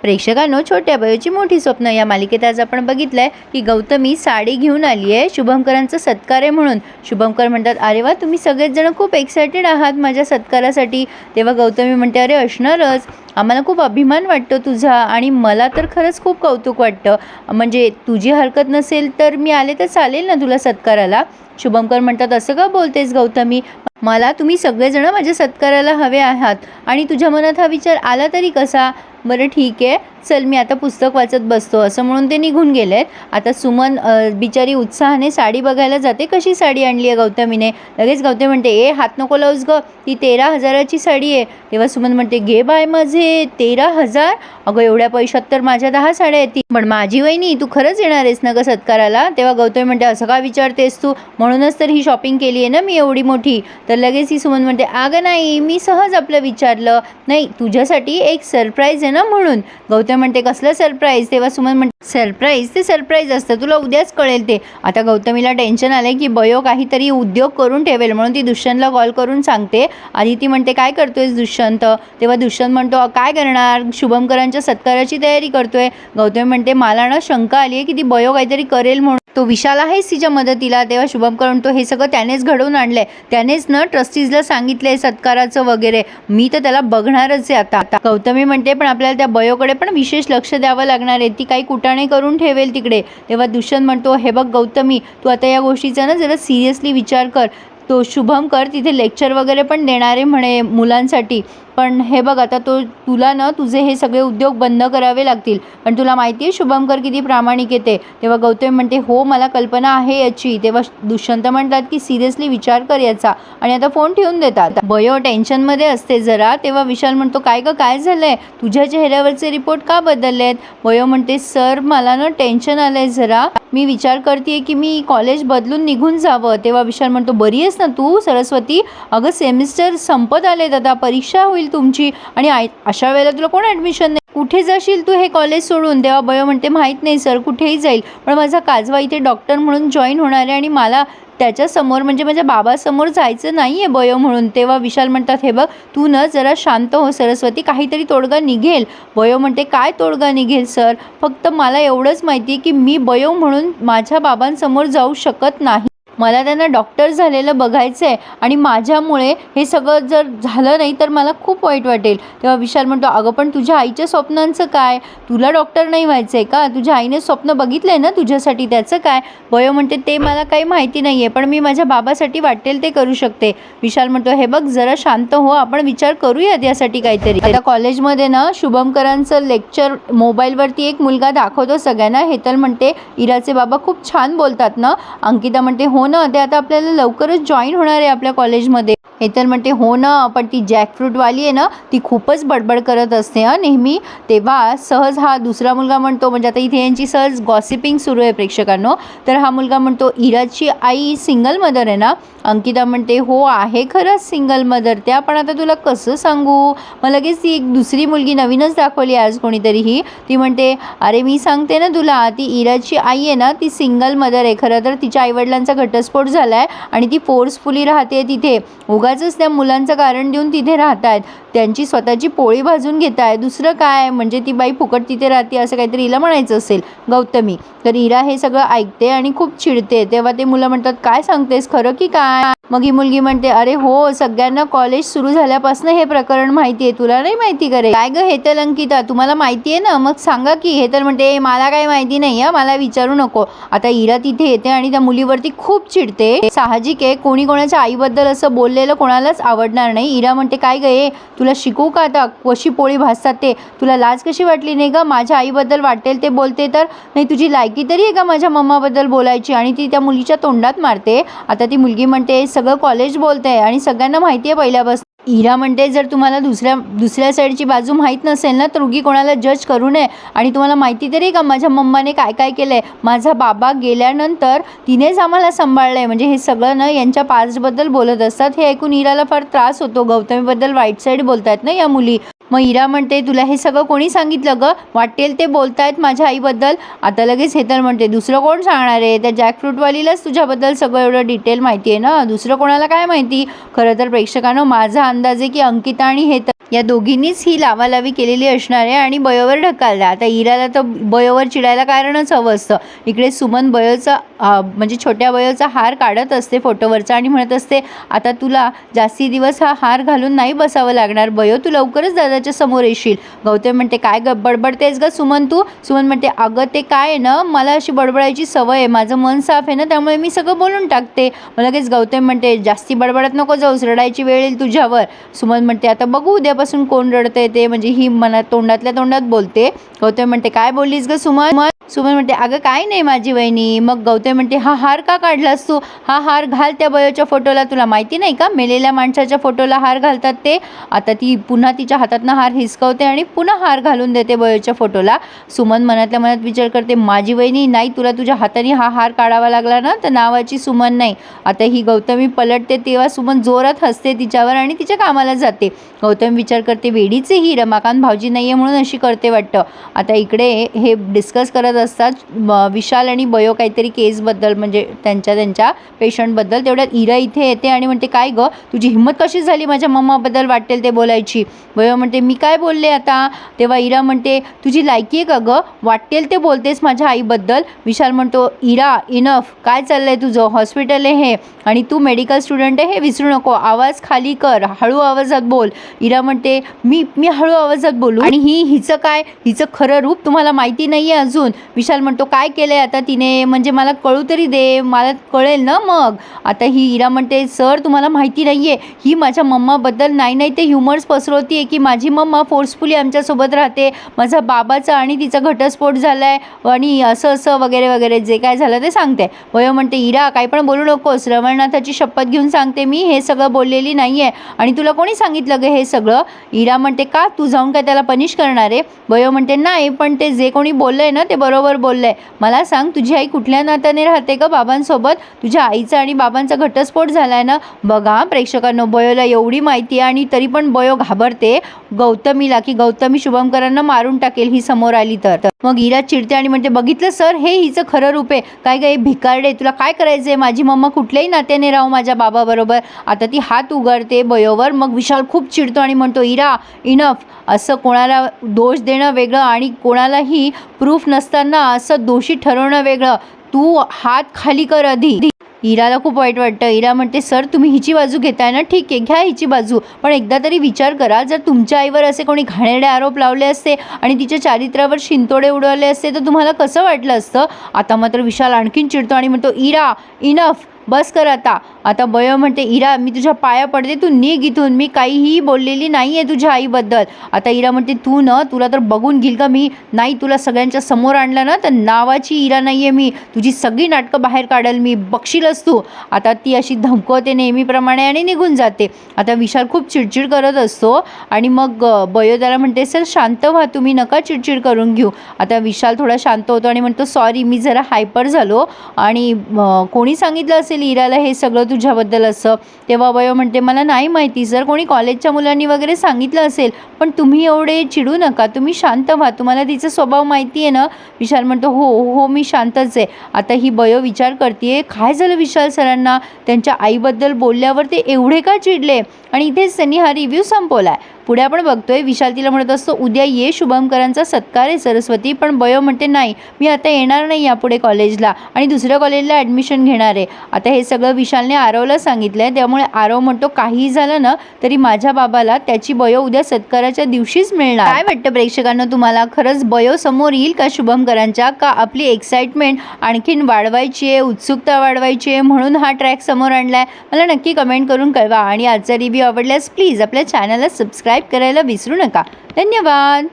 प्रेक्षकांनो, छोट्या बयोची मोठी स्वप्न या मालिकेत आज आपण बघितलंय की गौतमी साडी घेऊन आली आहे शुभंकरांचा सत्कार आहे म्हणून. शुभंकर म्हणतात, अरे वा, तुम्ही सगळेच जण खूप एक्सायटेड आहात माझ्या सत्कारासाठी. तेव्हा गौतमी म्हणते, अरे असणारच, आम्हाला खूप अभिमान वाटतो तुझा आणि मला तर खरंच खूप कौतुक वाटतं. म्हणजे तुझी हरकत नसेल तर मी आले तर चालेल ना तुला सत्काराला. शुभंकर म्हणतात, असं का बोलतेस गौतमी, मला तुम्ही सगळेजण माझ्या सत्काराला हवे आहात आणि तुझ्या मनात हा विचार आला तरी कसा. बरं ठीक आहे, चल मी आता पुस्तक वाचत बसतो, असं म्हणून ते निघून गेलेत. आता सुमन बिचारी उत्साहाने साडी बघायला जाते. कशी साडी आणली आहे गौतमीने. लगेच गौतमी म्हणते, ए हात नको लावूस ग, ती 13,000ची साडी आहे. तेव्हा सुमन म्हणते, घे बाय माझे 13,000, अगं एवढ्या पैशात तर माझ्या 10 साड्या येतील. पण माझी वहिनी, तू खरंच येणार आहेस ना ग सत्काराला. तेव्हा गौतमी म्हणते, असं का विचारतेस तू, म्हणूनच तर ही शॉपिंग केली आहे ना मी एवढी मोठी. तर लगेच ही सुमन म्हणते, अगं नाही, मी सहज आपलं विचारलं, नाही तुझ्यासाठी एक सरप्राईज आहे ना म्हणून. गौतमी म्हणते, कसलं सरप्राईज. तेव्हा सुमन म्हणते, सरप्राईज ते सरप्राईज असतं, तुला उद्याच कळेल ते. आता गौतमीला टेन्शन आलंय की बयो काहीतरी उद्योग करून ठेवेल, म्हणून ती दुष्यंतला कॉल करून सांगते. आदिती म्हणते, काय करतोयस दुष्यंत. तेव्हा दुष्यंत म्हणतो, काय करणार, शुभंकरांच्या सत्काराची तयारी करतोय. गौतमी म्हणते, मला ना शंका आली आहे की ती बयो काहीतरी करेल म्हणून, तो विशाल आहेच तिच्या मदतीला. तेव्हा शुभंकर म्हणतो, हे सगळं त्यानेच घडवून आणलंय, त्यानेच ना ट्रस्टीजला सांगितलंय सत्काराचं वगैरे, मी तर त्याला बघणारच आहे आता. गौतमी म्हणते, पण आपल्याला त्या बयोकडे पण विशेष लक्ष द्यावं लागणार आहे, ती काही कुटाणे करून ठेवेल तिकडे. तेव्हा दुष्यंत म्हणतो, हे बघ गौतमी, तू आता या गोष्टीचा ना जरा सिरियसली विचार कर. तो शुभंकर तिथे लेक्चर वगैरे पण देणार आहे म्हणे मुलांसाठी, पण हे बघ आता तुला ना तुझे हे सगळे उद्योग बंद करावे लागतील, पण तुला माहिती आहे शुभंकर किती प्रामाणिक येते. तेव्हा गौतमी म्हणते, हो मला कल्पना आहे याची. तेव्हा दुष्यंत म्हणतात की सिरियसली विचार कर याचा, आणि आता फोन ठेवून देतात. बयो टेन्शनमध्ये असते जरा. तेव्हा विशाल म्हणतो, काय ग काय झालंय, तुझ्या चेहऱ्यावरचे रिपोर्ट का बदललेत. बयो म्हणते, सर मला ना टेन्शन आलंय जरा, मी विचार करते की मी कॉलेज बदलून निघून जावं. तेव्हा विशाल म्हणतो, बरी आहेस ना तू सरस्वती, अगं सेमिस्टर संपत आलेत आता, परीक्षा होईल तुमची, आणि अशा वेळेला तुला कोण ॲडमिशन नाही, कुठे जाशील तू हे कॉलेज सोडून. तेव्हा बयो म्हणते, माहीत नाही सर कुठेही जाईल, पण माझा काजवा इथे डॉक्टर म्हणून जॉईन होणार आहे आणि मला त्याच्यासमोर म्हणजे माझ्या बाबासमोर जायचं नाही आहे बयो म्हणून. तेव्हा विशाल म्हणतात, हे बघ तू न जरा शांत हो सरस्वती, काहीतरी तोडगा निघेल. बयो म्हणते, काय तोडगा निघेल सर, फक्त मला एवढंच माहिती आहे की मी बयो म्हणून माझ्या बाबांसमोर जाऊ शकत नाही, मला त्यांना डॉक्टर झालेलं बघायचं आहे आणि माझ्यामुळे हे सगळं जर झालं नाही तर मला खूप वाईट वाटेल. तेव्हा विशाल म्हणतो, अगं पण तुझ्या आईच्या स्वप्नांचं काय, तुला डॉक्टर नाही व्हायचं आहे का, तुझ्या आईने स्वप्न बघितलं आहे ना तुझ्यासाठी, त्याचं काय. बयो म्हणते, ते मला काही माहिती नाही आहे, पण मी माझ्या बाबासाठी वाटेल ते करू शकते. विशाल म्हणतो, हे बघ जरा शांत हो, आपण विचार करूयात यासाठी काहीतरी. आता कॉलेजमध्ये ना शुभंकरांचं लेक्चर मोबाईलवरती एक मुलगा दाखवतो सगळ्यांना. हेतल म्हणते, इराचे बाबा खूप छान बोलतात ना. अंकिता म्हणते, हो ना, ते आता आपल्याला लवकरच जॉईन होणार आहे आपल्या कॉलेजमध्ये. हेतल म्हणते, हो ना, पण ती जॅकफ्रूटवाली आहे ना, ती खूपच बडबड करत असते नेहमी. तेव्हा सहज हा दुसरा मुलगा म्हणतो, म्हणजे आता इथे यांची सहज गॉसिपिंग सुरू आहे प्रेक्षकांनो. तर हा मुलगा म्हणतो, इराची आई सिंगल मदर आहे ना. अंकिता म्हणते, हो आहे खरंच सिंगल मदर त्या, पण आता तुला कसं सांगू. मग लगेच ती एक दुसरी मुलगी नवीनच दाखवली आज कोणीतरी, ती म्हणते, अरे मी सांगते ना तुला, ती इराची आई आहे ना ती सिंगल मदर आहे. खरं तर तिच्या आईवडिलांचा घटस्फोट झाला आहे आणि ती फोर्सफुली राहते तिथे, उगाचच त्या मुलांचं कारण देऊन तिथे राहत आहेत, त्यांची स्वतःची पोळी भाजून घेत आहे, दुसरं काय, म्हणजे ती बाई फुकट तिथे राहते असं काहीतरी हिला म्हणायचं असेल गौतमी. तर इरा हे सगळं ऐकते आणि खूप चिडते. तेव्हा ते मुलं म्हणतात, काय सांगतेस खरं की काय. मग ही मुलगी म्हणते, अरे हो, सगळ्यांना कॉलेज सुरू झाल्यापासून हे प्रकरण माहिती आहे, तुला नाही माहिती करे काय ग हेतल अंकिता, तुम्हाला माहिती आहे ना, मग सांगा की. हेतल म्हणते, मला काही माहिती नाही आहे, मला विचारू नको. आता इरा तिथे येते आणि त्या मुलीवरती खूप चिडते. साहजिक आहे, कोणी कोणाच्या आईबद्दल असं बोललेलं कोणालाच आवडणार नाही. इरा म्हणते, काय गे, तुला शिकवू का आता कशी पोळी भाजतात ते, तुला लाज कशी वाटली नाही का, माझ्या आईबद्दल वाटेल ते बोलते तर, नाही तुझी लायकी तरी आहे का माझ्या मम्माबद्दल बोलायची. आणि ती त्या मुलीच्या तोंडात मारते. आता ती मुलगी म्हणते, सगळं कॉलेज बोलते आणि सगळ्यांना माहिती आहे पहिल्यापासून. इरा म्हणते, जर तुम्हाला दुसऱ्या साईडची बाजू माहीत नसेल ना तर उगी कोणाला जज करू नये, आणि तुम्हाला माहिती तरी का माझ्या मम्माने काय काय केलं आहे, माझा बाबा गेल्यानंतर तिनेच आम्हाला सांभाळलं आहे, म्हणजे हे सगळं ना यांच्या पास्टबद्दल बोलत असतात. हे ऐकून इराला फार त्रास होतो, गौतमीबद्दल वाईट साईड बोलतात ना या मुली. मग इरा म्हणते तुला हे सगळं कोणी सांगितलं गं, वाटेल ते बोलतायत माझ्या आईबद्दल. आता लगेच हेतल म्हणते दुसरं कोण सांगणार आहे, त्या जॅकफ्रूटवालीलाच तुझ्याबद्दल सगळं एवढं डिटेल माहिती आहे ना, दुसरं कोणाला काय माहिती. खरं तर प्रेक्षकांनो माझा अंदाज आहे की अंकिता आणि हेतल या दोघींनीच ही लावालावी केलेली असणार आहे आणि बयोवर ढकलला. आता इराला तर बयोवर चिडायला कारणच हवं असतं. इकडे सुमन बयोचा म्हणजे छोट्या बयोचा हार काढत असते फोटोवरचा आणि म्हणत असते आता तुला जास्ती दिवस हा हार घालून नाही बसावं लागणार बयो, तू लवकरच दादाच्या समोर येशील. गौतम म्हणते काय बडबडतेस ग सुमन तू. सुमन म्हणते अगं ते काय आहे ना, मला अशी बडबडायची सवय आहे, माझं मन साफ आहे ना, त्यामुळे मी सगळं बोलून टाकते. मग लगेच गौतम म्हणते जास्ती बडबडत नको जाऊस, रडायची वेळ येईल तुझ्यावर. सुमन म्हणते आता बघू उद्यापासून कोण रडतंय ते, म्हणजे ही मनात तोंडातल्या तोंडात बोलते. गौतम म्हणते काय बोललीस ग सुमन. सुमन म्हणते अगं काय नाही माझी वहिनी. मग गौतम म्हणते हा हार का काढलास तू, हा हार घाल त्या बयोच्या फोटोला, तुला माहिती नाही का मेलेल्या माणसाच्या फोटोला हार घालतात ते. आता ती पुन्हा तिच्या हातातनं हार हिसकवते आणि पुन्हा हार घालून देते बयोच्या फोटोला. सुमन मनातल्या मनात विचार करते माझी वहिनी नाही, तुला तुझ्या हाताने हा हार काढावा लागला ना तर नावाची सुमन नाही. आता ही गौतमी पलटते तेव्हा सुमन जोरात हसते तिच्यावर आणि तिच्या कामाला जाते. गौतम विचार करते वेडीचे ही रमाकांत भाऊजी नाही आहे म्हणून अशी करते वाटतं. आता इकडे हे डिस्कस करत असतात विशाल आणि बयो काहीतरी केसबद्दल, म्हणजे त्यांच्या पेशंटबद्दल. तेवढ्यात इरा इथे येते आणि म्हणते काय गं तुझी हिंमत कशी झाली माझ्या मम्माबद्दल वाटेल ते बोलायची. बयो म्हणते मी काय बोलले आता. तेव्हा इरा म्हणते तुझी लायकी आहे का गं, वाटेल ते बोलतेस माझ्या आईबद्दल. विशाल म्हणतो इरा इनफ, काय चाललंय तुझं, हॉस्पिटल आहे हे आणि तू मेडिकल स्टुडंट आहे हे विसरू नको, आवाज खाली कर, हळू आवाजात बोल. इरा म्हणते मी हळू आवाजात बोलू आणि हिचं काय, हिचं खरं रूप तुम्हाला माहिती नाही आहे अजून. विशाल म्हणतो काय केलं आहे आता तिने, म्हणजे मला कळू तरी दे, मला कळेल ना मग. आता ही इरा म्हणते सर तुम्हाला माहिती नाही आहे, ही माझ्या मम्माबद्दल नाही ते ह्युमर्स पसरवती आहे की माझी मम्मा फोर्सफुली आमच्यासोबत राहते, माझा बाबाचा आणि तिचा घटस्फोट झाला आहे आणि असं वगैरे वगैरे जे काय झालं ते सांगते. वयो म्हणते इरा काही पण बोलू नकोस, रमणनाथाची शपथ घेऊन सांगते मी हे सगळं बोललेली नाही आहे आणि तुला कोणी सांगितलं ग हे सगळं. इरा म्हणते का तू जाऊन काय त्याला पनिश करणार आहे. वयो म्हणते नाही पण ते जे कोणी बोललंय ना ते बरोबर बोललंय. मला सांग तुझी आई कुठल्या नात्याने राहते का बाबांसोबत, तुझ्या आईचा आणि बाबांचा घटस्फोट झालाय ना. बघा प्रेक्षकांनो बयोला एवढी माहिती आहे आणि तरी पण बयो घाबरते गौतमीला की गौतमी शुभंकरांना मारून टाकेल ही समोर आली तर. मग इरा चिडते आणि म्हणते बघितलं सर हे हिचं खरं रूप आहे, काय काय भिकारडे तुला काय करायचंय, माझी मम्मा कुठल्याही नात्याने राहू माझ्या बाबाबरोबर. आता ती हात उघडते बयोवर. मग विशाल खूप चिडतो आणि म्हणतो इरा इनफ, असं कोणाला दोष देणं वेगळं आणि कोणालाही प्रूफ नसताना असं दोषी ठरवणं वेगळं, तू हात खाली कर आधी. इराला खूप वाईट वाटतं. इरा म्हणते सर तुम्ही हिची बाजू घेताय ना, ठीक आहे घ्या हिची बाजू, पण एकदा तरी विचार करा जर तुमच्या आईवर असे कोणी घाणेरडे आरोप लावले असते आणि तिच्या चारित्र्यावर शिंतोडे उडवले असते तर तुम्हाला कसं वाटलं असतं. आता मात्र विशाल आणखीन चिडतो आणि म्हणतो इरा इनफ, बस कर आता. आता बयो म्हणते इरा मी तुझ्या पाया पडते, तू निघ इथून, मी काहीही बोललेली नाही आहे तुझ्या आईबद्दल. आता इरा म्हणते तू न तुला तर बघून घेईल का मी, नाही तुला सगळ्यांच्या समोर आणलं ना तर नावाची इरा नाही आहे मी, तुझी सगळी नाटकं बाहेर काढेल मी, बघशीलच तू. आता ती अशी धमकवते नेहमीप्रमाणे आणि निघून जाते. आता विशाल खूप चिडचिड करत असतो आणि मग बयो त्याला म्हणते सर शांत व्हा तुम्ही, नका चिडचिड करून घेऊ. आता विशाल थोडा शांत होतो आणि म्हणतो सॉरी मी जरा हायपर झालो आणि कोणी सांगितलं असेल इराला हे सगळं तुझ्याबद्दल असं. तेव्हा बयो म्हणते मला नाही माहिती सर, कोणी कॉलेजच्या मुलांनी वगैरे सांगितलं असेल, पण तुम्ही एवढे चिडू नका, तुम्ही शांत व्हा, तुम्हाला तिचा स्वभाव माहिती आहे ना. विशाल म्हणतो हो मी शांतच आहे. आता ही बयो विचार करते काय झालं विशाल सरांना, त्यांच्या आईबद्दल बोलल्यावर ते एवढे का चिडले, आणि इथेच त्यांनी हा रिव्ह्यू संपवला आहे. पुढे आपण बघतोय विशाल तिला म्हणत असतो उद्या ये शुभंकरांचा सत्कार आहे सरस्वती, पण बयो म्हणते नाही मी आता येणार नाही यापुढे कॉलेजला आणि दुसऱ्या कॉलेजला ॲडमिशन घेणार आहे. आता हे सगळं विशालने आरवला सांगितलं आहे, त्यामुळे आरव म्हणतो काहीही झालं ना तरी माझ्या बाबाला त्याची बयो उद्या सत्काराच्या दिवशीच मिळणार. काय वाटतं प्रेक्षकांना तुम्हाला, खरंच बयो समोर येईल का शुभंकरांच्या, का आपली एक्साइटमेंट आणखीन वाढवायची आहे, उत्सुकता वाढवायची आहे म्हणून हा ट्रॅक समोर आणला आहे, मला नक्की कमेंट करून कळवा. आणि आजचा रिव्ह्यू आवडल्यास प्लीज आपल्या चॅनलला सबस्क्राईब करायला विसरू नका. धन्यवाद.